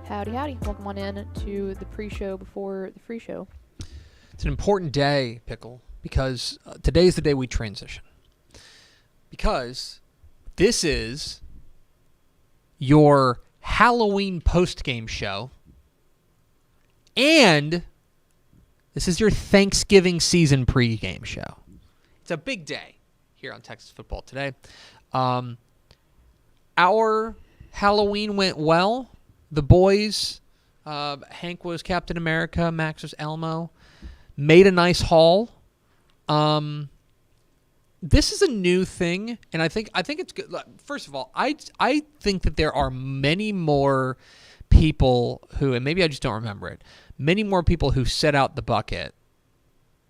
Howdy, howdy. Welcome on in to the pre-show before the free show. It's an important day, Pickle, because today's the day we transition. Because this is your Halloween post-game show, and this is your Thanksgiving season pre-game show. It's a big day here on Texas Football Today. Our Halloween went well. The boys, Hank was Captain America, Max was Elmo, made a nice haul. This is a new thing, and I think it's good. First of all, I think that there are many more people who, and maybe I just don't remember it, many more people who set out the bucket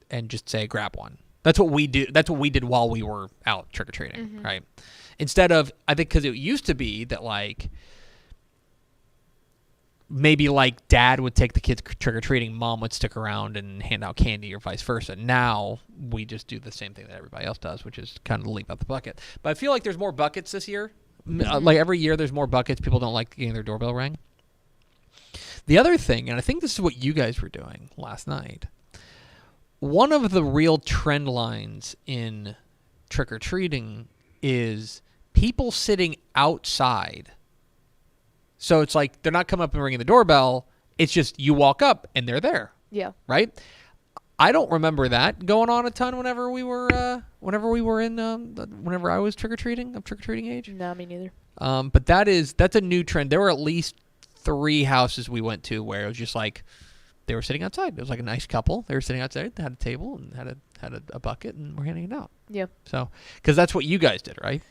and just say, grab one. That's what we do. That's what we did while we were out trick-or-treating, right? Instead of, I think, because it used to be that, like, maybe like dad would take the kids trick-or-treating, mom would stick around and hand out candy or vice versa. Now we just do the same thing that everybody else does, which is kind of leap out the bucket. But I feel like there's more buckets this year. Like every year there's more buckets. People don't like getting their doorbell rang. The other thing, and I think this is what you guys were doing last night, one of the real trend lines in trick-or-treating is people sitting outside. So it's like they're not coming up and ringing the doorbell. It's just you walk up and they're there. Yeah. Right? I don't remember that going on a ton whenever I was trick-or-treating, of trick-or-treating age. No, me neither. But that's a new trend. There were at least 3 houses we went to where it was just like they were sitting outside. It was like a nice couple. They were sitting outside, they had a table and had a bucket and we're handing it out. Yeah. So, because that's what you guys did, right?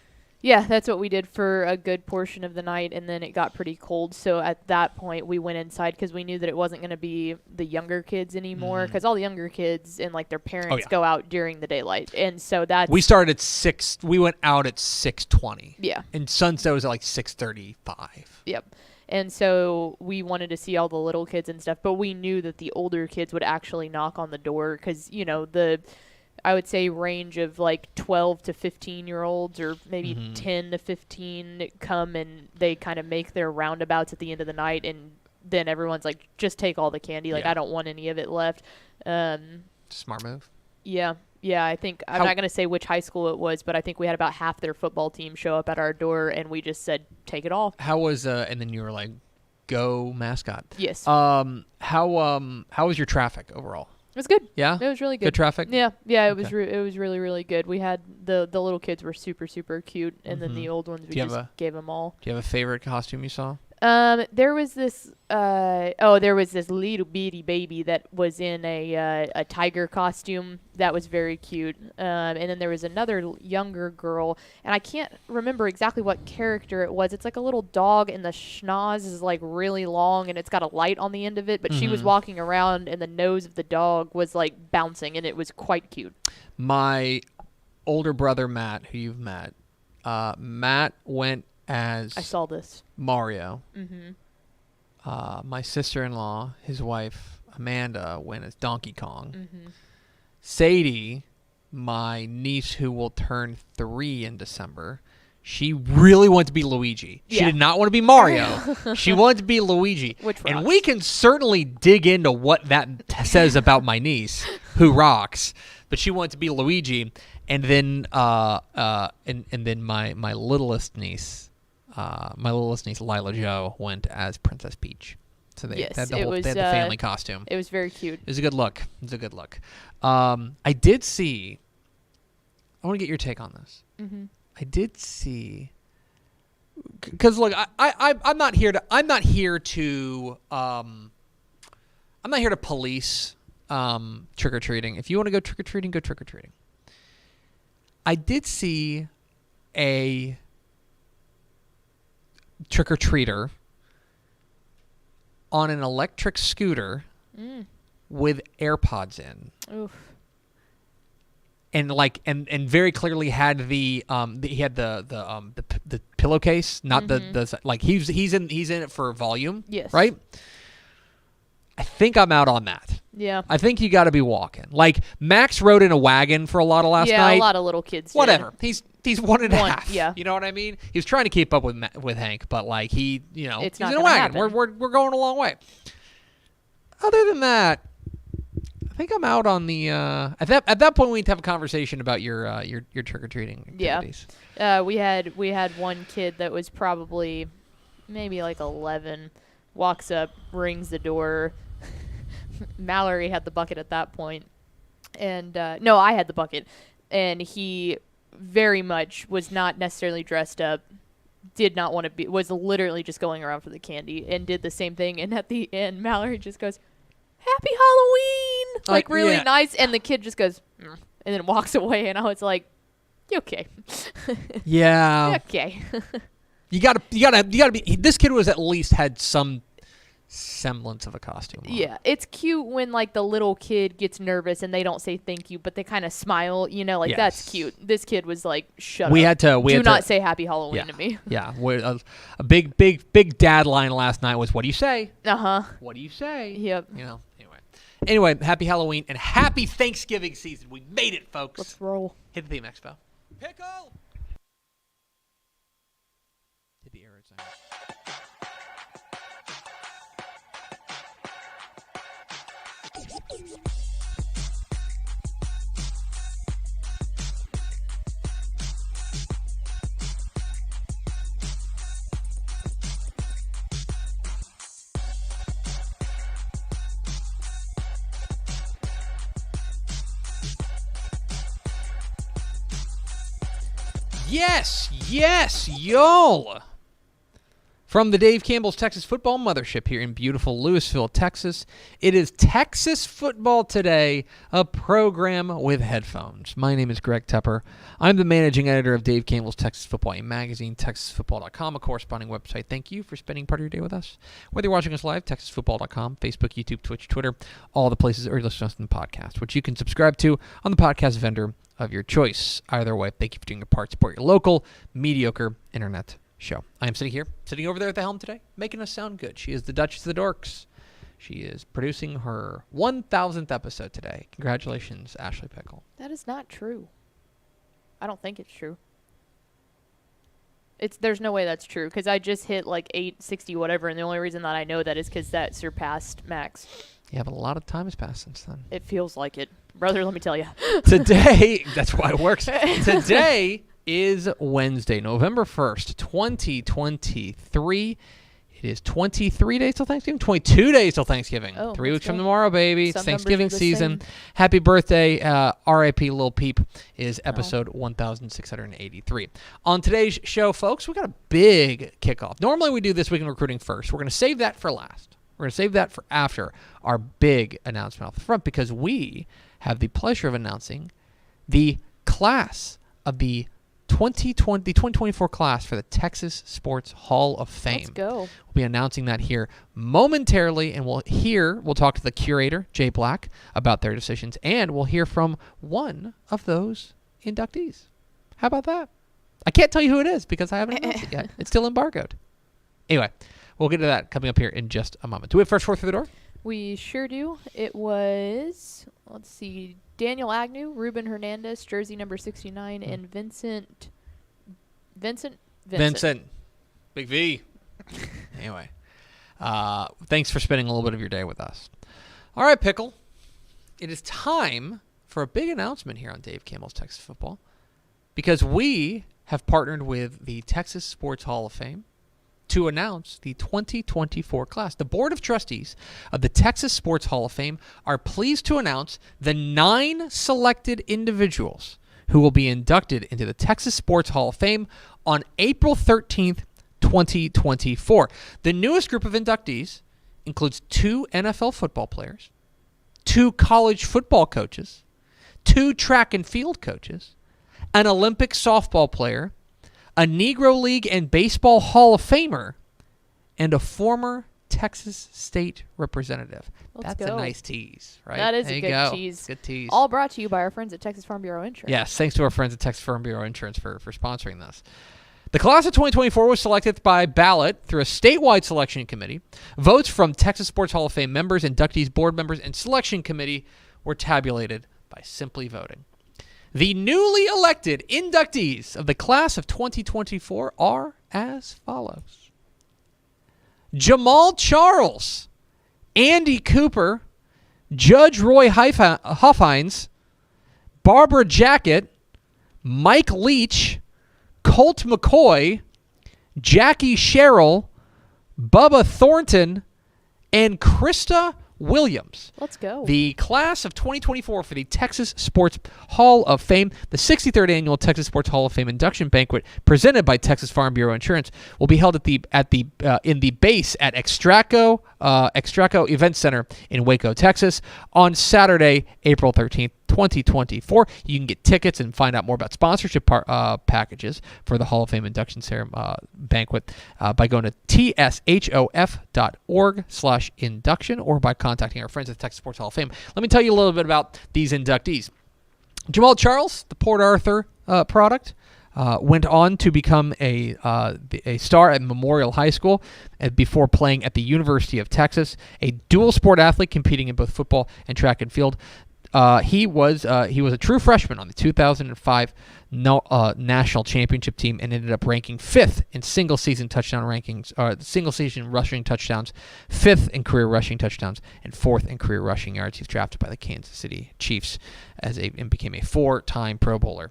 Yeah, that's what we did for a good portion of the night, and then it got pretty cold. So at that point, we went inside because we knew that it wasn't going to be the younger kids anymore, because all the younger kids and like their parents go out during the daylight, and so that's We started at 6. We went out at 6:20. yeah. And sunset was at like 6:35. Yep. And so we wanted to see all the little kids and stuff, but we knew that the older kids would actually knock on the door because, you know, I would say range of like 12 to 15-year-olds or maybe 10 to 15 come and they kind of make their roundabouts at the end of the night, and then everyone's like, just take all the candy. Like, I don't want any of it left. Smart move. Yeah. Yeah, I think I'm not going to say which high school it was, but I think we had about half their football team show up at our door, and we just said, take it all. How was and then you were like, go mascot. Yes. How was your traffic overall? It was good. Yeah? It was really good. Good traffic? Yeah. Yeah, it was really, really good. We had the little kids were super, super cute, and then the old ones, we just gave them all. Do you have a favorite costume you saw? There was this little bitty baby that was in a tiger costume that was very cute. And then there was another younger girl, and I can't remember exactly what character it was. It's like a little dog, and the schnoz is like really long, and it's got a light on the end of it. But she was walking around, and the nose of the dog was like bouncing, and it was quite cute. My older brother Matt, who you've met, Matt went as I saw this. Mario. My sister-in-law, his wife Amanda, went as Donkey Kong. Sadie, my niece who will turn 3 in December, she really wanted to be Luigi. She did not want to be Mario. She wanted to be Luigi. And we can certainly dig into what that says about my niece, who rocks. But she wanted to be Luigi, and then and then my littlest niece. Lila Jo went as Princess Peach. So they had the family costume. It was very cute. It was a good look. I did see. I want to get your take on this. I did see. Because look, I'm not here to police trick or treating. If you want to go trick or treating, go trick or treating. I did see a trick-or-treater on an electric scooter with AirPods in. Oof. And and very clearly had the pillowcase, not the like he's in it for volume. Yes. Right? I think I'm out on that. Yeah. I think you got to be walking. Like Max rode in a wagon for a lot of last night. Yeah, a lot of little kids. Whatever. He's 1.5. Yeah. You know what I mean? He was trying to keep up with Hank, but like he's in a wagon. Happen. We're going a long way. Other than that, I think I'm out on the. At that point, we need to have a conversation about your trick or treating activities. Yeah. We had one kid that was probably maybe like 11. Walks up, rings the door. Mallory had the bucket at that point. And, no, I had the bucket. And he very much was not necessarily dressed up, did not want to be, was literally just going around for the candy and did the same thing. And at the end, Mallory just goes, Happy Halloween! Like, really nice. And the kid just goes, and then walks away. And I was like, you okay? Yeah. Okay. You gotta be. This kid was at least had some semblance of a costume on. Yeah, it's cute when like the little kid gets nervous and they don't say thank you, but they kind of smile. You know, like that's cute. This kid was like, shut up. Do not say Happy Halloween to me. Yeah, a big dad line last night was, "What do you say?" What do you say? Yep. You know. Anyway, Happy Halloween and Happy Thanksgiving season. We made it, folks. Let's roll. Hit the theme, Expo. Pickle. Hit the arrow sign. Yes, y'all. From the Dave Campbell's Texas Football Mothership here in beautiful Lewisville, Texas, it is Texas Football Today, a program with headphones. My name is Greg Tepper. I'm the managing editor of Dave Campbell's Texas Football, a magazine, TexasFootball.com, a corresponding website. Thank you for spending part of your day with us. Whether you're watching us live, TexasFootball.com, Facebook, YouTube, Twitch, Twitter, all the places, or you're listening to us in the podcast, which you can subscribe to on the podcast vendor of your choice. Either way, thank you for doing your part. Support your local, mediocre internet show. I am sitting over there at the helm today, making us sound good. She is the Duchess of the Dorks. She is producing her 1,000th episode today. Congratulations, Ashley Pickle. That is not true. I don't think it's true. There's no way that's true, because I just hit like 860 whatever, and the only reason that I know that is because that surpassed Max. Yeah, but a lot of time has passed since then. It feels like it. Brother, let me tell you. Today, that's why it works. Today is Wednesday, November 1st, 2023. It is 23 days till Thanksgiving, 22 days till Thanksgiving. Oh, 3 weeks go. from tomorrow, baby. It's Some Thanksgiving numbers are the season. same. Happy birthday, R.I.P. Lil Peep is episode 1683. On today's show, folks, we got a big kickoff. Normally we do This Week in Recruiting first. We're going to save that for last. We're going to save that for after our big announcement off the front, because we have the pleasure of announcing the class of the 2024 class for the Texas Sports Hall of Fame. Let's go. We'll be announcing that here momentarily, and we'll talk to the curator, Jay Black, about their decisions, and we'll hear from one of those inductees. How about that? I can't tell you who it is because I haven't announced it yet. It's still embargoed. Anyway, we'll get to that coming up here in just a moment. Do we have first four through the door? We sure do. It was, let's see, Daniel Agnew, Ruben Hernandez, jersey number 69, and Vincent. Big V. Anyway, thanks for spending a little bit of your day with us. All right, Pickle. It is time for a big announcement here on Dave Campbell's Texas Football, because we have partnered with the Texas Sports Hall of Fame to announce the 2024 class. The Board of Trustees of the Texas Sports Hall of Fame are pleased to announce the 9 selected individuals who will be inducted into the Texas Sports Hall of Fame on April 13th, 2024. The newest group of inductees includes 2 NFL football players, 2 college football coaches, 2 track and field coaches, an Olympic softball player, a Negro League and Baseball Hall of Famer, and a former Texas State representative. Let's That's go. a nice tease, right? That is there a you good go. tease. Good tease. All brought to you by our friends at Texas Farm Bureau Insurance. Yes, thanks to our friends at Texas Farm Bureau Insurance for sponsoring this. The class of 2024 was selected by ballot through a statewide selection committee. Votes from Texas Sports Hall of Fame members, inductees, board members, and selection committee were tabulated by simply voting. The newly elected inductees of the class of 2024 are as follows: Jamal Charles, Andy Cooper, Judge Roy Huffines, Barbara Jackett, Mike Leach, Colt McCoy, Jackie Sherrill, Bubba Thornton, and Krista Williams. Let's go. The class of 2024 for the Texas Sports Hall of Fame, the 63rd annual Texas Sports Hall of Fame induction banquet presented by Texas Farm Bureau Insurance, will be held in the base at Extraco Event Center in Waco, Texas, on Saturday, April 13th. 2024. You can get tickets and find out more about sponsorship packages for the Hall of Fame induction banquet by going to tshof.org/induction or by contacting our friends at the Texas Sports Hall of Fame. Let me tell you a little bit about these inductees. Jamal Charles, the Port Arthur product, went on to become a star at Memorial High School before playing at the University of Texas, a dual sport athlete competing in both football and track and field. He was a true freshman on the 2005 national championship team and ended up ranking 5th in single season rushing touchdowns, 5th in career rushing touchdowns, and 4th in career rushing yards. He was drafted by the Kansas City Chiefs and became a 4-time Pro Bowler.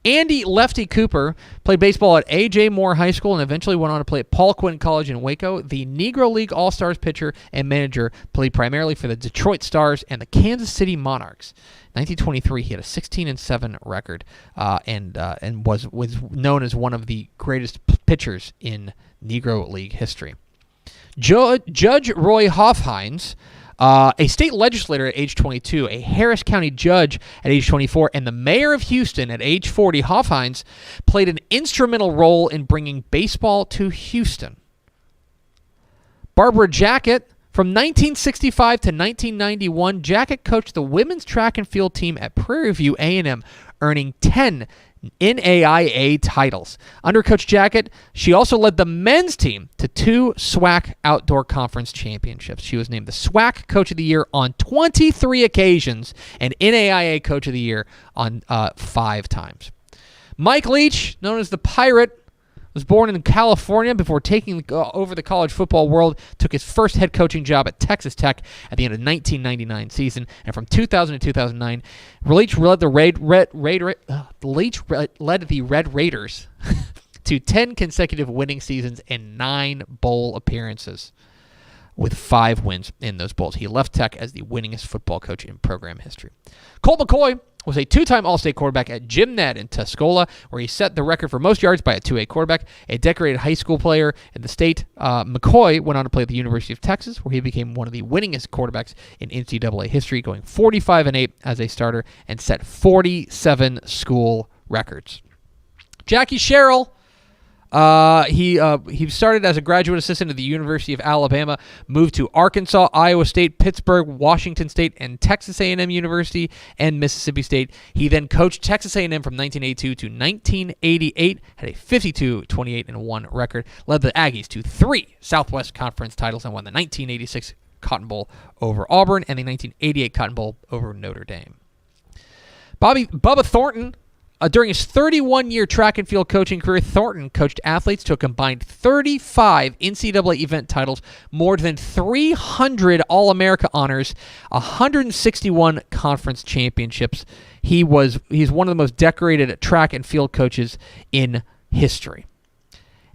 Andy Lefty Cooper played baseball at A.J. Moore High School and eventually went on to play at Paul Quinn College in Waco. The Negro League All-Stars pitcher and manager, played primarily for the Detroit Stars and the Kansas City Monarchs. 1923, he had a 16-7 record and was known as one of the greatest pitchers in Negro League history. Judge Roy Hofheinz, a state legislator at age 22, a Harris County judge at age 24, and the mayor of Houston at age 40, Hofheinz played an instrumental role in bringing baseball to Houston. Barbara Jacket, from 1965 to 1991, Jacket coached the women's track and field team at Prairie View A&M, earning 10 NAIA titles. Under Coach Jacket, she also led the men's team to 2 SWAC Outdoor Conference championships. She was named the SWAC Coach of the Year on 23 occasions and NAIA Coach of the Year on 5 times. Mike Leach, known as the Pirate, was born in California before taking over the college football world, took his first head coaching job at Texas Tech at the end of the 1999 season, and from 2000 to 2009, Leach led the Red Raiders to 10 consecutive winning seasons and 9 bowl appearances, with 5 wins in those bowls. He left Tech as the winningest football coach in program history. Colt McCoy was a 2-time All-State quarterback at Jim Ned in Tuscola, where he set the record for most yards by a 2A quarterback. A decorated high school player in the state, McCoy went on to play at the University of Texas, where he became one of the winningest quarterbacks in NCAA history, going 45-8 as a starter and set 47 school records. Jackie Sherrill, he started as a graduate assistant at the University of Alabama, moved to Arkansas, Iowa State, Pittsburgh, Washington State, and Texas A&M University and Mississippi State. He then coached Texas A&M from 1982 to 1988, had a 52-28-1 record, led the Aggies to 3 Southwest Conference titles, and won the 1986 Cotton Bowl over Auburn and the 1988 Cotton Bowl over Notre Dame. Bubba Thornton. During his 31-year track and field coaching career, Thornton coached athletes to a combined 35 NCAA event titles, more than 300 All-America honors, 161 conference championships. He's one of the most decorated track and field coaches in history.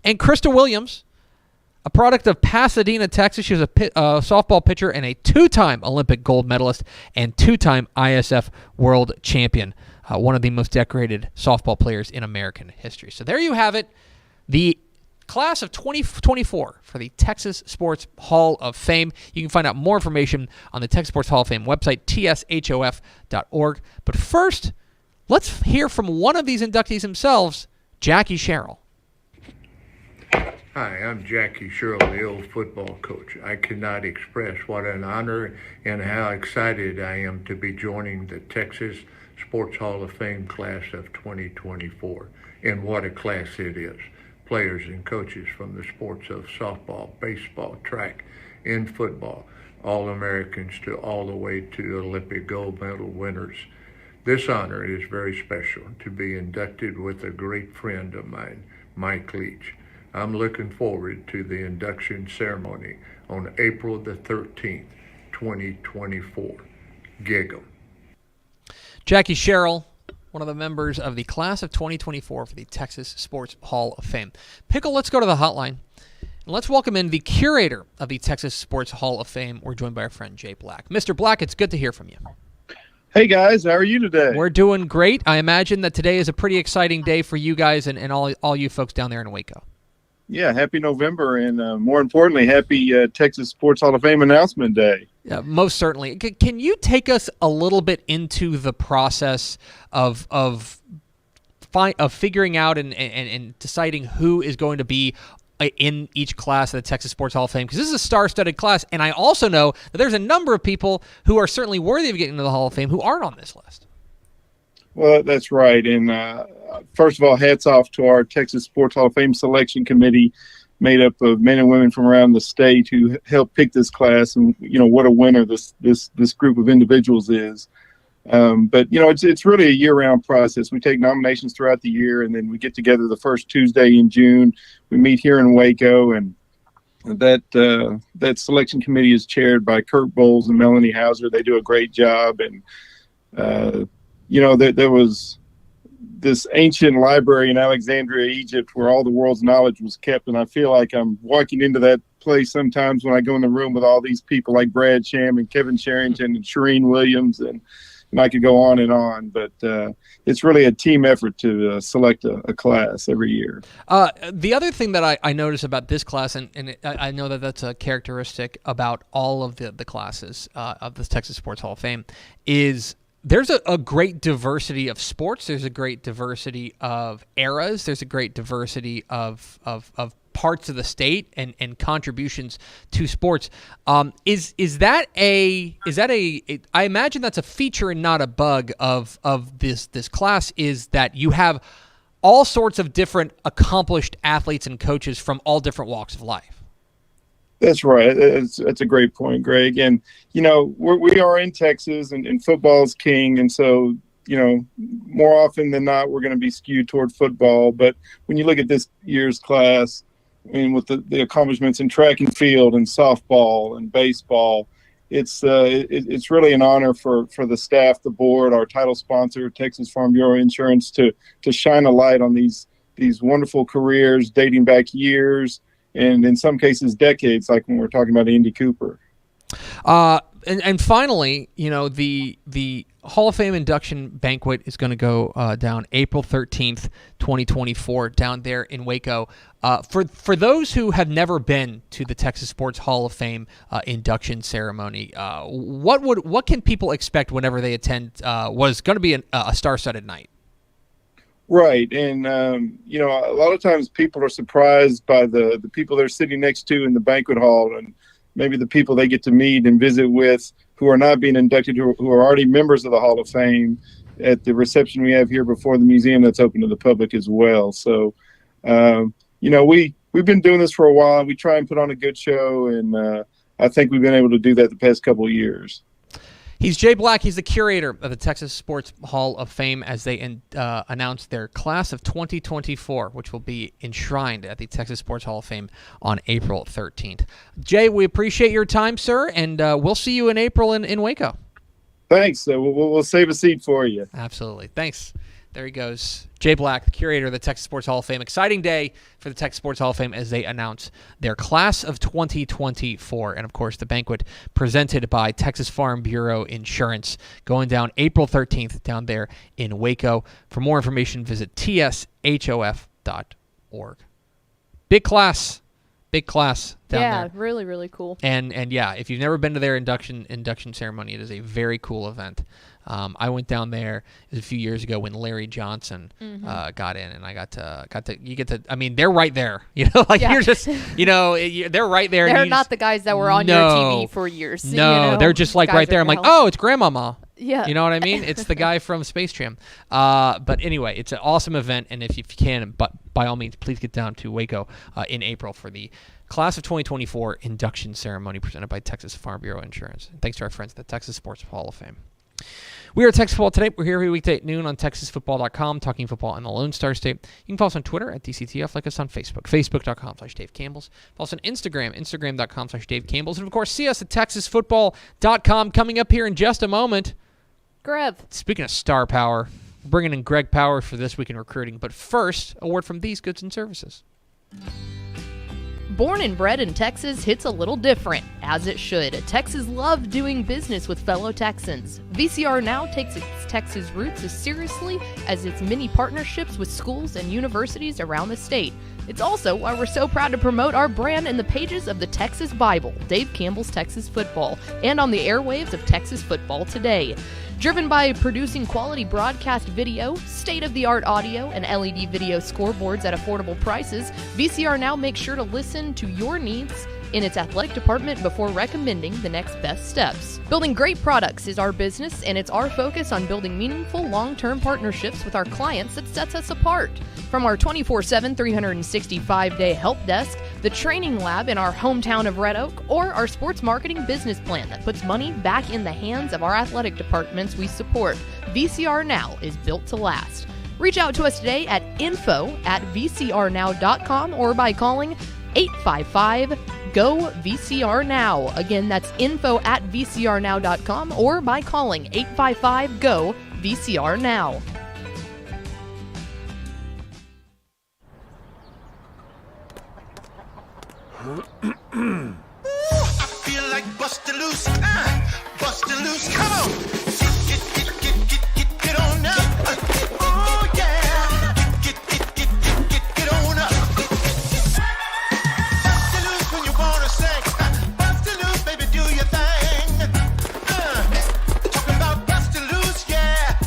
And Krista Williams, a product of Pasadena, Texas. She was a softball pitcher and a 2-time Olympic gold medalist and 2-time ISF world champion. One of the most decorated softball players in American history. So there you have it, the class of 2024 for the Texas Sports Hall of Fame. You can find out more information on the Texas Sports Hall of Fame website, tshof.org. But first, let's hear from one of these inductees themselves, Jackie Sherrill. Hi, I'm Jackie Sherrill, the old football coach. I cannot express what an honor and how excited I am to be joining the Texas Sports Hall of Fame class of 2024. And what a class it is. Players and coaches from the sports of softball, baseball, track, and football. All-Americans to all the way to Olympic gold medal winners. This honor is very special to be inducted with a great friend of mine, Mike Leach. I'm looking forward to the induction ceremony on April the 13th, 2024. Giggle. Jackie Sherrill, one of the members of the class of 2024 for the Texas Sports Hall of Fame. Pickle, let's go to the hotline. And let's welcome in the curator of the Texas Sports Hall of Fame. We're joined by our friend Jay Black. Mr. Black, it's good to hear from you. Hey, guys. How are you today? We're doing great. I imagine that today is a pretty exciting day for you guys and all you folks down there in Waco. Yeah, happy November, and more importantly, happy Texas Sports Hall of Fame announcement day. Yeah, most certainly. Can you take us a little bit into the process of figuring out and deciding who is going to be in each class of the Texas Sports Hall of Fame? Because this is a star-studded class, and I also know that there's a number of people who are certainly worthy of getting into the Hall of Fame who aren't on this list. Well, that's right. And first of all, hats off to our Texas Sports Hall of Fame selection committee, made up of men and women from around the state who helped pick this class. And what a winner this group of individuals is. But it's really a year-round process. We take nominations throughout the year, and then we get together the first Tuesday in June. We meet here in Waco, and that selection committee is chaired by Kirk Bowles and Melanie this ancient library in Alexandria, Egypt, where all the world's knowledge was kept. And I feel like I'm walking into that place sometimes when I go in the room with all these people like Brad Sham and Kevin Sherrington and Shereen Williams, and I could go on. But it's really a team effort to select a class every year. The other thing that I notice about this class, and I know that that's a characteristic about all of the classes of the Texas Sports Hall of Fame, is there's a great diversity of sports. There's a great diversity of eras. There's a great diversity of parts of the state and contributions to sports. Is that a I imagine that's a feature and not a bug of this class, is that you have all sorts of different accomplished athletes and coaches from all different walks of life. That's right. That's a great point, Greg. And, we are in Texas, and football's king. And so, more often than not, we're going to be skewed toward football. But when you look at this year's class, I mean, with the accomplishments in track and field and softball and baseball, it's really an honor for the staff, the board, our title sponsor, Texas Farm Bureau Insurance, to shine a light on these wonderful careers dating back years, and in some cases decades, like when we're talking about Andy Cooper. And finally, the Hall of Fame induction banquet is going to go down April 13th, 2024, down there in Waco. For those who have never been to the Texas Sports Hall of Fame induction ceremony, what can people expect whenever they attend what is going to be a star-studded night? Right. And, a lot of times people are surprised by the people they're sitting next to in the banquet hall, and maybe the people they get to meet and visit with who are not being inducted, who are already members of the Hall of Fame, at the reception we have here before the museum that's open to the public as well. So, we've been doing this for a while. We try and put on a good show, and I think we've been able to do that the past couple of years. He's Jay Black. He's the curator of the Texas Sports Hall of Fame as they announce their class of 2024, which will be enshrined at the Texas Sports Hall of Fame on April 13th. Jay, we appreciate your time, sir, and we'll see you in April in Waco. Thanks. We'll save a seat for you. Absolutely. Thanks. There he goes. Jay Black, the curator of the Texas Sports Hall of Fame. Exciting day for the Texas Sports Hall of Fame as they announce their class of 2024. And, of course, the banquet presented by Texas Farm Bureau Insurance going down April 13th down there in Waco. For more information, visit tshof.org. Big class down there. Yeah, really, really cool. And yeah, if you've never been to their induction ceremony, it is a very cool event. I went down there a few years ago when Larry Johnson got in, and I got to. I mean, they're right there. You're just, they're right there. They're not the guys that were on your TV for years. No, they're just like right there. I'm like, oh, it's Grandmama. Yeah. You know what I mean? It's the guy from Space Jam. But anyway, it's an awesome event, and if you can, but by all means, please get down to Waco in April for the Class of 2024 induction ceremony presented by Texas Farm Bureau Insurance. And thanks to our friends at the Texas Sports Hall of Fame. We are Texas Football Today. We're here every weekday at noon on TexasFootball.com, talking football in the Lone Star State. You can follow us on Twitter at DCTF, like us on Facebook, Facebook.com/Dave Campbell's. Follow us on Instagram, Instagram.com/Dave Campbell's. And, of course, see us at TexasFootball.com. Coming up here in just a moment. Grev. Speaking of star power, we're bringing in Greg Power for This Week in Recruiting. But first, a word from these goods and services. Born and bred in Texas hits a little different, as it should. Texas loves doing business with fellow Texans. VCR Now takes its Texas roots as seriously as its many partnerships with schools and universities around the state. It's also why we're so proud to promote our brand in the pages of the Texas Bible, Dave Campbell's Texas Football, and on the airwaves of Texas Football Today. Driven by producing quality broadcast video, state-of-the-art audio, and LED video scoreboards at affordable prices, VCR Now makes sure to listen to your needs in its athletic department before recommending the next best steps. Building great products is our business, and it's our focus on building meaningful, long-term partnerships with our clients that sets us apart. From our 24/7, 365-day help desk, the training lab in our hometown of Red Oak, or our sports marketing business plan that puts money back in the hands of our athletic departments we support, VCR Now is built to last. Reach out to us today at info@vcrnow.com or by calling 855-GO-VCR-NOW. Again, that's info@vcrnow.com or by calling 855-GO-VCR-NOW. I feel like bustin' loose, bustin' loose. Come on, get on up. Oh yeah, get on up. Bustin' loose when you wanna sing. Bustin' loose, baby, do your thing. Talking about bustin' loose, yeah.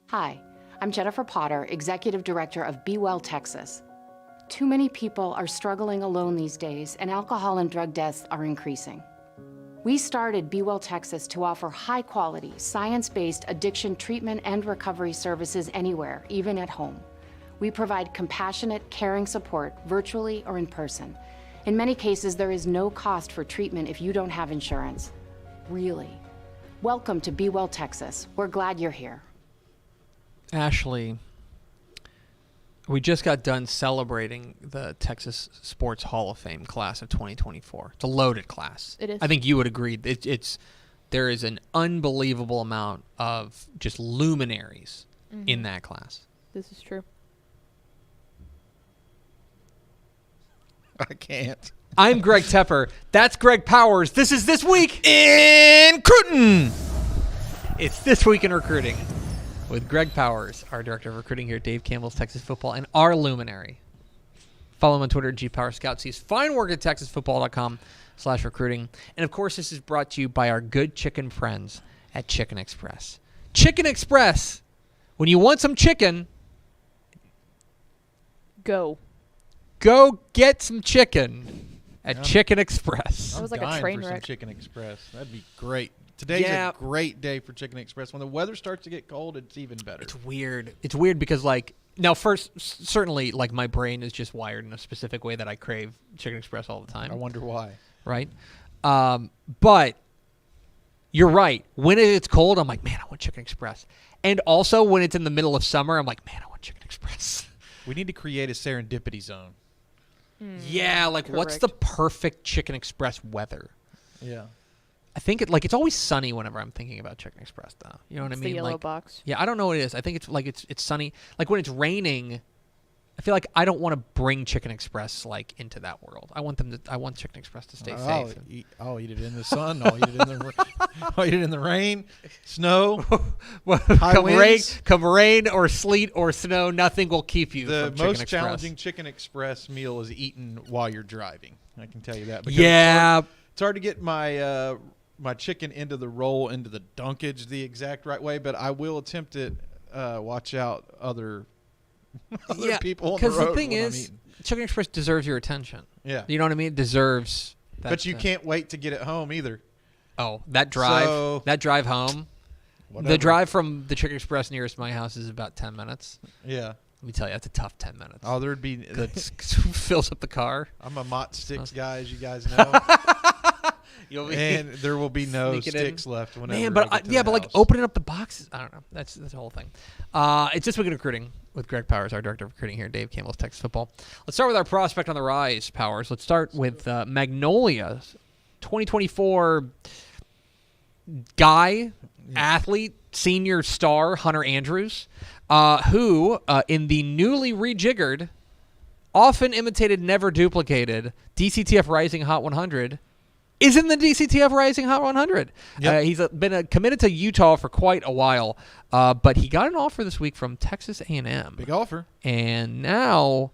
Hi, I'm Jennifer Potter, Executive Director of Be Well Texas. Too many people are struggling alone these days, and alcohol and drug deaths are increasing. We started Be Well Texas to offer high-quality, science-based addiction treatment and recovery services anywhere, even at home. We provide compassionate, caring support virtually or in person. In many cases, there is no cost for treatment if you don't have insurance. Really. Welcome to Be Well Texas. We're glad you're here. Ashley, we just got done celebrating the Texas Sports Hall of Fame class of 2024. It's a loaded class. It is. I think you would agree. There is an unbelievable amount of just luminaries in that class. This is true. I can't. I'm Greg Tepper. That's Greg Powers. This is This Week in Recruiting. It's This Week in Recruiting with Greg Powers, our Director of Recruiting here at Dave Campbell's Texas Football, and our luminary. Follow him on Twitter at GPowerScout. He's fine work at TexasFootball.com/recruiting. And, of course, this is brought to you by our good chicken friends at Chicken Express. Chicken Express. When you want some chicken, Go. go get some chicken at Chicken Express. That was like a Dying train for some wreck. Chicken Express. That'd be great. Today's Yeah. a great day for Chicken Express. When the weather starts to get cold, it's even better. It's weird. It's weird because, like, now first, certainly, like, my brain is just wired in a specific way that I crave Chicken Express all the time. I wonder why. Right? But you're right. When it's cold, I'm like, man, I want Chicken Express. And also, when it's in the middle of summer, I'm like, man, I want Chicken Express. We need to create a serendipity zone. Yeah, like, what's the perfect Chicken Express weather? Yeah. I think it's always sunny whenever I'm thinking about Chicken Express, though. You know what I It's mean? the yellow Like, box. yeah, I don't know what it is. I think it's like it's sunny. Like when it's raining, I feel like I don't want to bring Chicken Express like into that world. I want Chicken Express to stay safe. I'll eat it in the sun. I'll eat it in the I'll eat it in the rain, snow. Well, High winds. come rain or sleet or snow, nothing will keep you The from Chicken most Express. challenging Chicken Express meal is eaten while you're driving. I can tell you that. Because Yeah. it's hard to get my my chicken into the roll, into the dunkage the exact right way, but I will attempt it. Watch out, other people on the road. Because the thing when I'm is, eating. Chicken Express deserves your attention. Yeah. You know what I mean? It deserves that. But you can't wait to get it home either. Oh, that drive So- home. Whatever. The drive from the Chicken Express nearest my house is about 10 minutes. Yeah. Let me tell you, that's a tough 10 minutes. Oh, there'd be. That fills up the car. I'm a Mott Sticks guy, as you guys know. And there will be no Sneak it in. sticks left whenever. Man, but I get to yeah, the but like house. opening up the boxes, I don't know. That's the whole thing. It's This Week in Recruiting with Greg Powers, our Director of Recruiting here at Dave Campbell's Texas Football. Let's start with our prospect on the rise, Powers. Let's start with Magnolia, 2024 guy, athlete, senior star, Hunter Andrews, who in the newly rejiggered, often imitated, never duplicated DCTF Rising Hot 100 is in the DCTF Rising Hot 100. Yep. He's been committed to Utah for quite a while, but he got an offer this week from Texas A&M. Big offer. And now,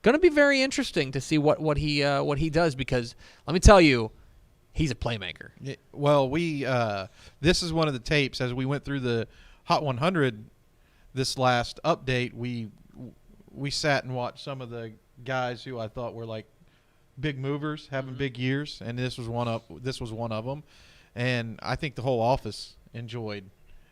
going to be very interesting to see what he does, because let me tell you, he's a playmaker. Yeah, well, this is one of the tapes as we went through the Hot 100. This last update, we sat and watched some of the guys who I thought were like big movers, having big years, and this was one of them. And I think the whole office enjoyed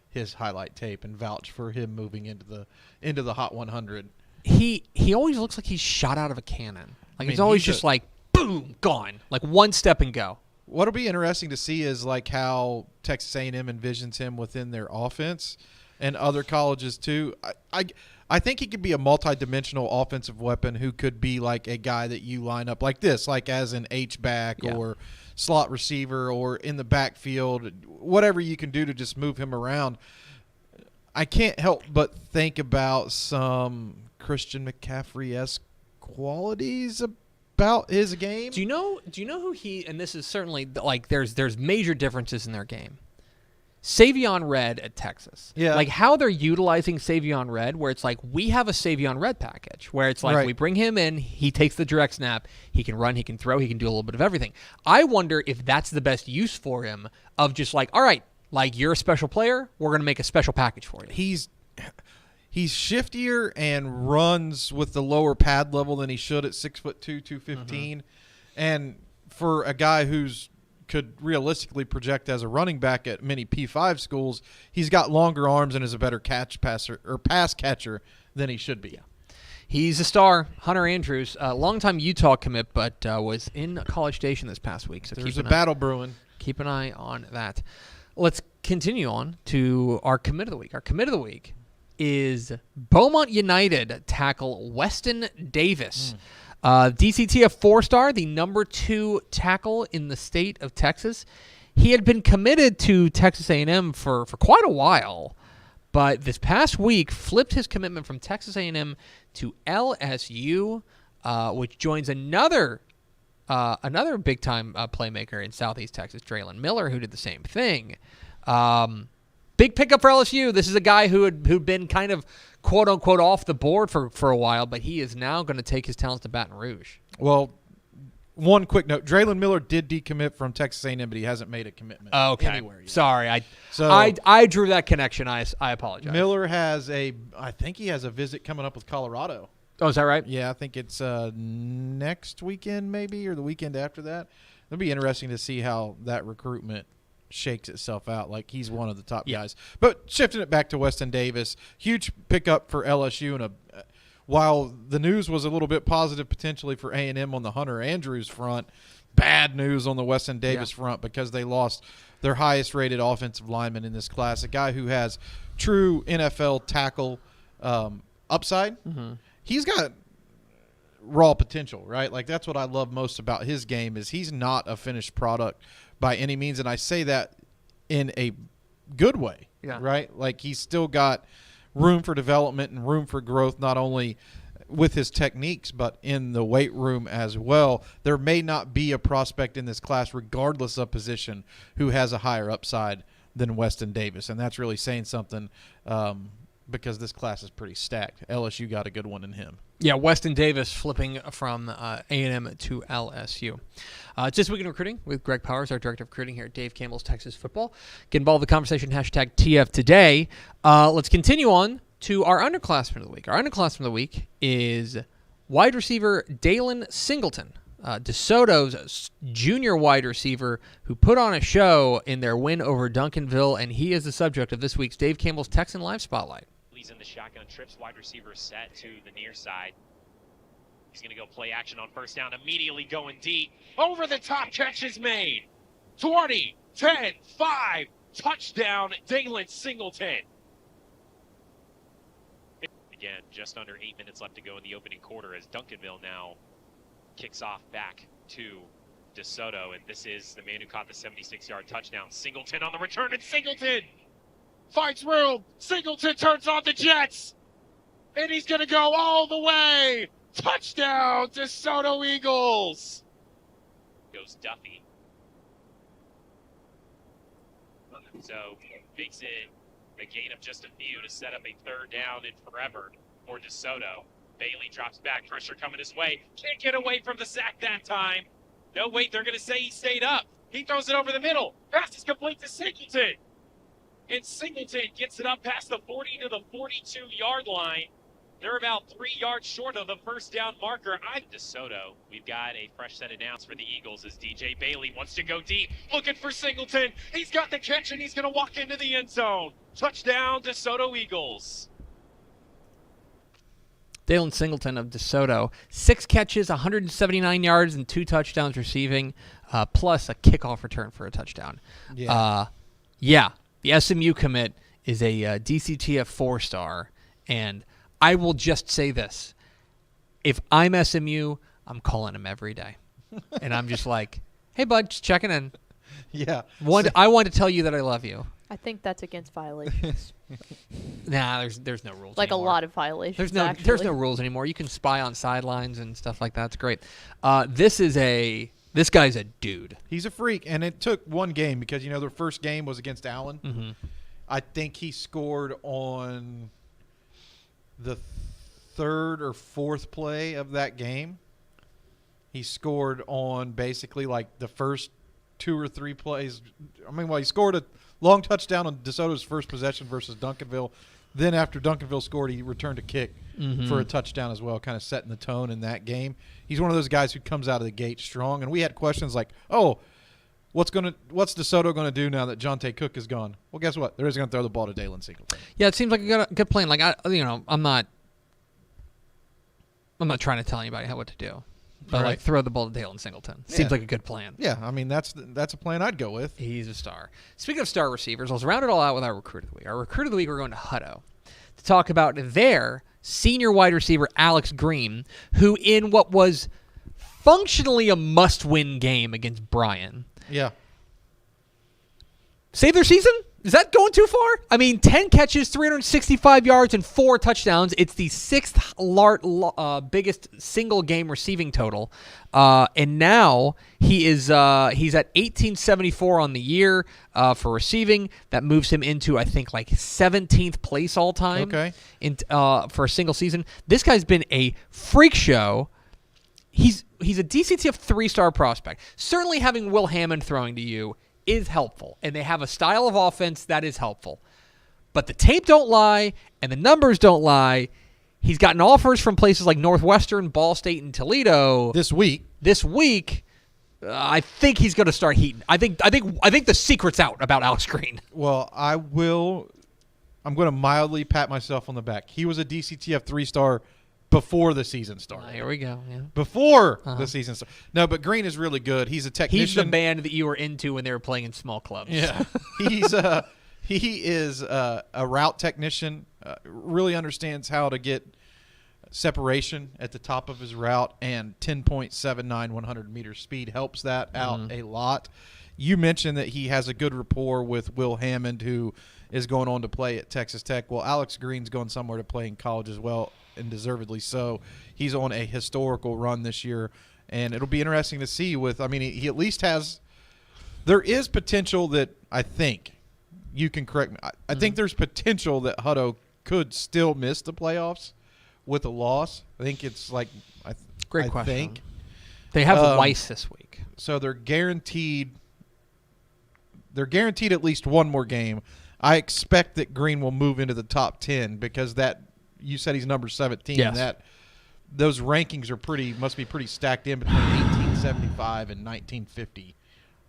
his highlight tape and vouched for him moving into the Hot 100. He always looks like he's shot out of a cannon. Like mean, he's always he's just like boom, gone. Like one step and go. What'll be interesting to see is like how Texas A&M envisions him within their offense and other colleges too. I think he could be a multi-dimensional offensive weapon who could be like a guy that you line up like this, like as an H-back or slot receiver or in the backfield, whatever you can do to just move him around. I can't help but think about some Christian McCaffrey-esque qualities about his game. Do you know who he? And this is certainly like there's major differences in their game. Savion Red at Texas. Yeah. Like how they're utilizing Savion Red, where it's like we have a Savion Red package, where it's like Right. we bring him in, he takes the direct snap, he can run, he can throw, he can do a little bit of everything. I wonder if that's the best use for him of just like, all right, like you're a special player, we're going to make a special package for you. He's shiftier and runs with the lower pad level than he should at 6'2", 215. And for a guy who's could realistically project as a running back at many P5 schools, he's got longer arms and is a better pass catcher than he should be. He's a star. Hunter Andrews, longtime Utah commit, but was in College Station this past week. So There's a battle brewing. Keep an eye on that. Let's continue on to our commit of the week. Our commit of the week is Beaumont United tackle Weston Davis. DCTF 4-star, the number 2 tackle in the state of Texas. He had been committed to Texas A&M for quite a while, but this past week flipped his commitment from Texas A&M to LSU, which joins another big-time playmaker in Southeast Texas, Draylen Miller, who did the same thing. Big pickup for LSU. This is a guy who'd been kind of quote-unquote off the board for a while, but he is now going to take his talents to Baton Rouge. Well, one quick note. Draylen Miller did decommit from Texas A&M, but he hasn't made a commitment anywhere yet. Sorry. So- I drew that connection. I apologize. Miller I think he has a visit coming up with Colorado. Oh, is that right? Yeah, I think it's next weekend maybe or the weekend after that. It'll be interesting to see how that recruitment shakes itself out. Like he's one of the top guys. But shifting it back to Weston Davis, huge pickup for LSU. And while the news was a little bit positive potentially for A&M on the Hunter Andrews front, bad news on the Weston Davis front because they lost their highest rated offensive lineman in this class, a guy who has true NFL tackle upside. He's got raw potential, right? Like that's what I love most about his game is he's not a finished product by any means, and I say that in a good way, right? Like he's still got room for development and room for growth, not only with his techniques, but in the weight room as well. There may not be a prospect in this class, regardless of position, who has a higher upside than Weston Davis, and that's really saying something because this class is pretty stacked. LSU got a good one in him. Yeah, Weston Davis flipping from A&M to LSU. It's This Week in Recruiting with Greg Powers, our Director of Recruiting here at Dave Campbell's Texas Football. Get involved in the conversation, hashtag TF Today. Let's continue on to our underclassman of the week. Our underclassman of the week is wide receiver Dalen Singleton, DeSoto's junior wide receiver who put on a show in their win over Duncanville, and he is the subject of this week's Dave Campbell's Texan Live Spotlight. He's in the shotgun, trips wide receiver set to the near side. He's going to go play action on first down, immediately going deep. Over the top catch is made. 20, 10, 5, touchdown, Dalen Singleton. Again, just under 8 minutes left to go in the opening quarter as Duncanville now kicks off back to DeSoto. And this is the man who caught the 76-yard touchdown. Singleton on the return, and Singleton finds room. Singleton turns on the Jets. And he's going to go all the way. Touchdown, DeSoto Eagles. Goes Duffy. So makes it a gain of just a few to set up a third down and forever for DeSoto. Bailey drops back, pressure coming his way. Can't get away from the sack that time. No, wait, they're going to say he stayed up. He throws it over the middle. Pass is complete to Singleton. And Singleton gets it up past the 40 to the 42-yard line. They're about 3 yards short of the first down marker. DeSoto, we've got a fresh set announced for the Eagles as DJ Bailey wants to go deep, looking for Singleton. He's got the catch, and he's going to walk into the end zone. Touchdown, DeSoto Eagles. Dalen Singleton of DeSoto, 6 catches, 179 yards, and 2 touchdowns receiving, plus a kickoff return for a touchdown. The SMU commit is a DCTF 4-star, and I will just say this. If I'm SMU, I'm calling him every day. And I'm just like, hey, bud, just checking in. Yeah. I want to tell you that I love you. I think that's against violations. Nah, there's no rules. Like anymore. a lot of violations. There's no actually. rules anymore. You can spy on sidelines and stuff like that. It's great. This guy's a dude. He's a freak, and it took one game because their first game was against Allen. Mm-hmm. I think he scored on the third or fourth play of that game. He scored on basically like the first 2 or 3 plays. He scored a long touchdown on DeSoto's first possession versus Duncanville. Then after Duncanville scored, he returned a kick for a touchdown as well, kind of setting the tone in that game. He's one of those guys who comes out of the gate strong. And we had questions like, what's DeSoto going to do now that Jonte Cook is gone? Well, guess what? They're just going to throw the ball to Dalen Singleton. Yeah, it seems like a good plan. Like I'm not trying to tell anybody what to do, but Right. throw the ball to Dalen Singleton. Yeah. Seems like a good plan. Yeah, that's a plan I'd go with. He's a star. Speaking of star receivers, let's round it all out with our recruit of the week. Our recruit of the week, we're going to Hutto to talk about their senior wide receiver, Alex Green, who in what was functionally a must-win game against Bryan, Yeah. saved their season? Is that going too far? 10 catches, 365 yards, and 4 touchdowns. It's the 6th biggest single game receiving total. And now he's at 1874 on the year for receiving. That moves him into, I think, 17th place all time. Okay. For a single season. This guy's been a freak show. He's a DCTF 3-star prospect. Certainly having Will Hammond throwing to you is helpful, and they have a style of offense that is helpful. But the tape don't lie, and the numbers don't lie. He's gotten offers from places like Northwestern, Ball State, and Toledo This week. I think he's going to start heating. I think the secret's out about Alex Green. Well, I'm going to mildly pat myself on the back. He was a DCTF 3-star before the season started. Here we go. Yeah. Before the season started. No, but Green is really good. He's a technician. He's the band that you were into when they were playing in small clubs. Yeah. He is a route technician, really understands how to get separation at the top of his route, and 10.79 100-meter speed helps that out a lot. You mentioned that he has a good rapport with Will Hammond, who is going on to play at Texas Tech. Well, Alex Green's going somewhere to play in college as well, and deservedly so. He's on a historical run this year, and it'll be interesting to see he at least has – there is potential that I think – you can correct me. I think there's potential that Hutto could still miss the playoffs with a loss. I think it's Great I question. think. They have Weiss this week. So they're guaranteed at least one more game. I expect that Green will move into the top 10 because you said he's number 17. Yes. Those rankings must be pretty stacked in between 1875 and 1950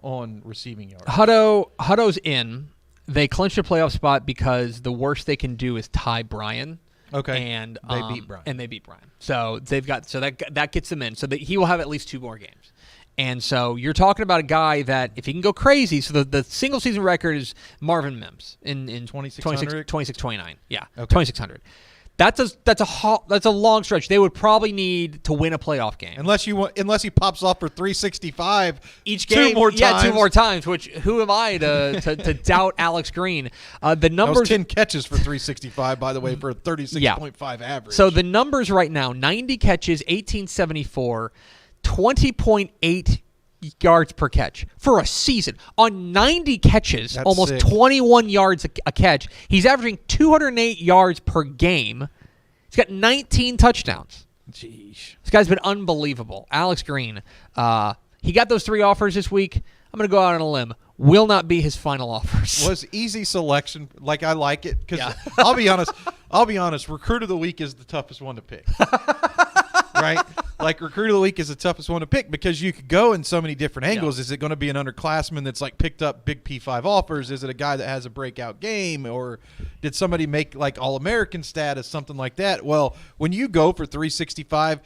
on receiving yards. Hutto's in. They clinched a playoff spot because the worst they can do is tie Bryan. Okay. And they beat Bryan. And they beat Bryan. So that gets them in. So that he will have at least 2 more games. And so you're talking about a guy that if he can go crazy, so the single season record is Marvin Mims in 26-29. Yeah. Okay. 2600. That's a long stretch. They would probably need to win a playoff game. Unless he pops off for 365 Each game, 2 more times. Yeah, 2 more times. Which who am I to doubt Alex Green? The That numbers was 10 catches for 365, by the way, for a 36.5 average. So the numbers right now: 90 catches, 1874, 20.8 yards per catch for a season. On 90 catches, That's almost sick. 21 yards a catch. He's averaging 208 yards per game. He's got 19 touchdowns. Jeez. This guy's been unbelievable. Alex Green. He got those 3 offers this week. I'm going to go out on a limb. Will not be his final offers. Was easy selection. I like it because Yeah. I'll be honest. Recruit of the week is the toughest one to pick. Right? Recruit of the week is the toughest one to pick because you could go in so many different angles. Yeah. Is it going to be an underclassman that's picked up big P5 offers? Is it a guy that has a breakout game? Or did somebody make All-American status, something like that? Well, when you go for 365,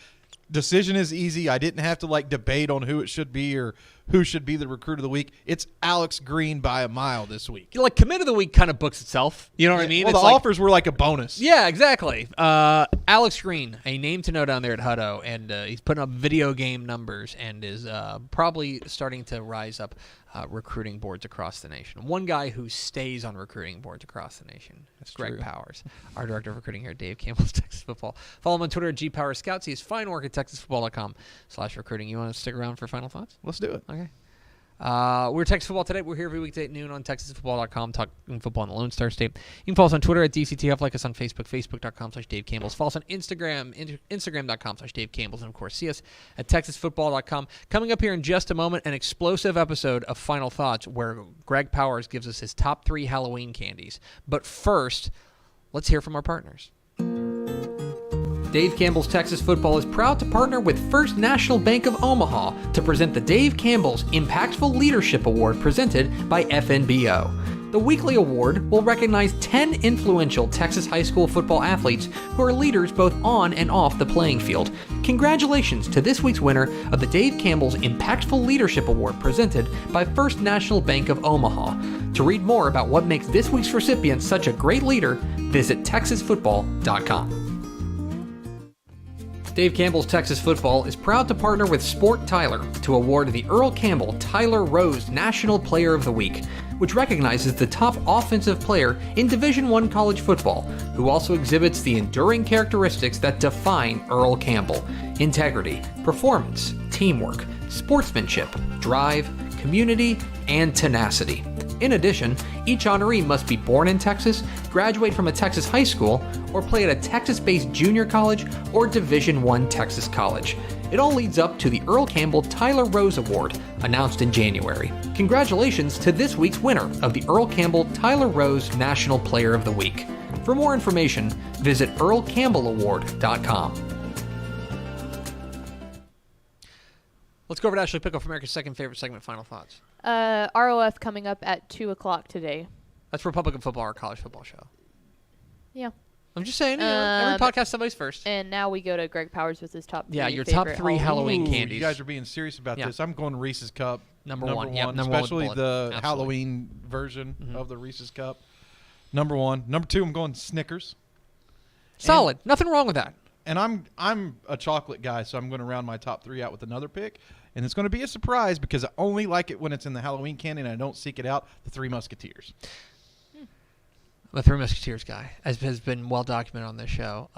decision is easy. I didn't have to debate on who it should be or who should be the recruit of the week, it's Alex Green by a mile this week. Like commit of the week kind of books itself. You know what I mean? Well, It's the like, offers were like a bonus. yeah, exactly. Alex Green, a name to know down there at Hutto, and he's putting up video game numbers and is probably starting to rise up recruiting boards across the nation. One guy who stays on recruiting boards across the nation is Greg true. Powers, our director of recruiting here at Dave Campbell's Texas Football. Follow him on Twitter at GPowersScouts. He has fine work at TexasFootball.com/recruiting. You want to stick around for final thoughts? Let's do it. Okay. We're Texas Football Today. We're here every weekday at noon on TexasFootball.com, talking football in the Lone Star State. You can follow us on Twitter at DCTF, like us on Facebook, Facebook.com/Dave Campbell's. Follow us on Instagram, Instagram.com/Dave Campbell's, and of course, see us at TexasFootball.com. Coming up here in just a moment, an explosive episode of Final Thoughts where Greg Powers gives us his top 3 Halloween candies. But first, let's hear from our partners. Dave Campbell's Texas Football is proud to partner with First National Bank of Omaha to present the Dave Campbell's Impactful Leadership Award presented by FNBO. The weekly award will recognize 10 influential Texas high school football athletes who are leaders both on and off the playing field. Congratulations to this week's winner of the Dave Campbell's Impactful Leadership Award presented by First National Bank of Omaha. To read more about what makes this week's recipient such a great leader, visit TexasFootball.com. Dave Campbell's Texas Football is proud to partner with Sport Tyler to award the Earl Campbell Tyler Rose National Player of the Week, which recognizes the top offensive player in Division I college football, who also exhibits the enduring characteristics that define Earl Campbell: integrity, performance, teamwork, sportsmanship, drive, community, and tenacity. In addition, each honoree must be born in Texas, graduate from a Texas high school, or play at a Texas-based junior college or Division I Texas college. It all leads up to the Earl Campbell Tyler Rose Award, announced in January. Congratulations to this week's winner of the Earl Campbell Tyler Rose National Player of the Week. For more information, visit earlcampbellaward.com. Let's go over to Ashley Pickle for America's second favorite segment, Final Thoughts. ROF coming up at 2 o'clock today. That's Republican football, our college football show. Yeah. I'm just saying, every podcast somebody's first. And now we go to Greg Powers with his top 3 Yeah, your top favorite 3 Halloween Ooh, candies. You guys are being serious about Yeah. this. I'm going Reese's Cup. Number one. Yep, number one with especially bullet. the Absolutely. Halloween version of the Reese's Cup. Number 1. Number 2, I'm going Snickers. Solid. Nothing wrong with that. And I'm a chocolate guy, so I'm going to round my top 3 out with another pick. And it's going to be a surprise because I only like it when it's in the Halloween candy and I don't seek it out. The Three Musketeers. I'm a Three Musketeers guy, as has been well documented on this show.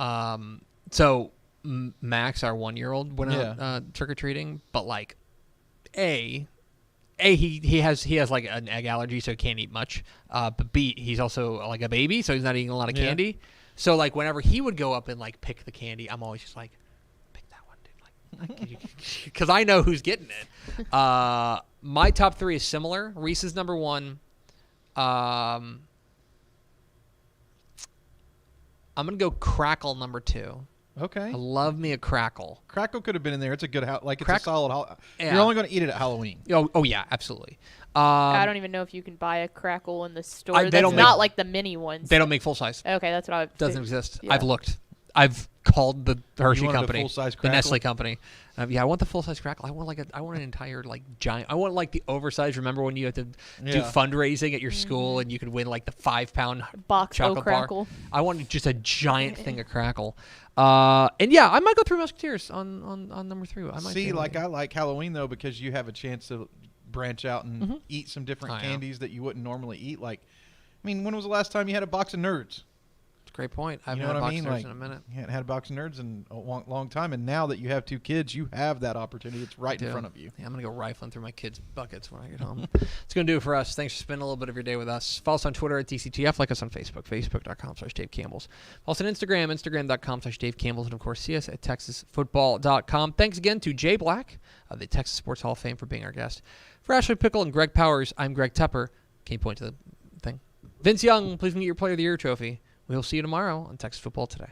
So Max, our 1-year-old, went out trick or treating, but like, he has like an egg allergy, so he can't eat much. But B, he's also like a baby, so he's not eating a lot of candy. So like, whenever he would go up and like pick the candy, I'm always just like, pick that one, dude. Like, because I know who's getting it. My top 3 is similar. Reese's number 1. I'm going to go Crackle number 2. Okay. I love me a Crackle. Crackle could have been in there. It's a good it's a Crack- solid. Yeah. You're only going to eat it at Halloween. Oh yeah, absolutely. I don't even know if you can buy a Crackle in the store. they That's don't not make- like the mini ones. They don't make full size. Okay, that's what I Doesn't exist. Yeah. I've looked. I've called the Hershey wanted a company, full-size the Crackle? Nestle company. Yeah, I want the full size Crackle. I want an entire like giant. I want like the oversized. Remember when you had to do Yeah. fundraising at your school and you could win like the 5-pound Box chocolate bar? Crackle. I wanted just a giant thing of Crackle. And yeah, I might go Three Musketeers on number 3. I might See, do like that. I like Halloween though because you have a chance to branch out and eat some different I know. candies that you wouldn't normally eat. Like, I mean, when was the last time you had a box of Nerds? It's a great point. I You haven't know had a what I box mean? of Nerds Like, in a minute. you hadn't had a box of Nerds in a long time, and now that you have 2 kids, you have that opportunity. It's right in do. front of you. Yeah, I'm going to go rifling through my kids' buckets when I get home. It's going to do it for us. Thanks for spending a little bit of your day with us. Follow us on Twitter at DCTF. Like us on Facebook, Facebook.com/Dave Campbell's. Follow us on Instagram, Instagram.com/Dave Campbell's. And, of course, see us at TexasFootball.com. Thanks again to Jay Black of the Texas Sports Hall of Fame for being our guest. For Ashley Pickle and Greg Powers, I'm Greg Tepper. Can you point to the thing? Vince Young, please get your Player of the Year trophy. We'll see you tomorrow on Texas Football Today.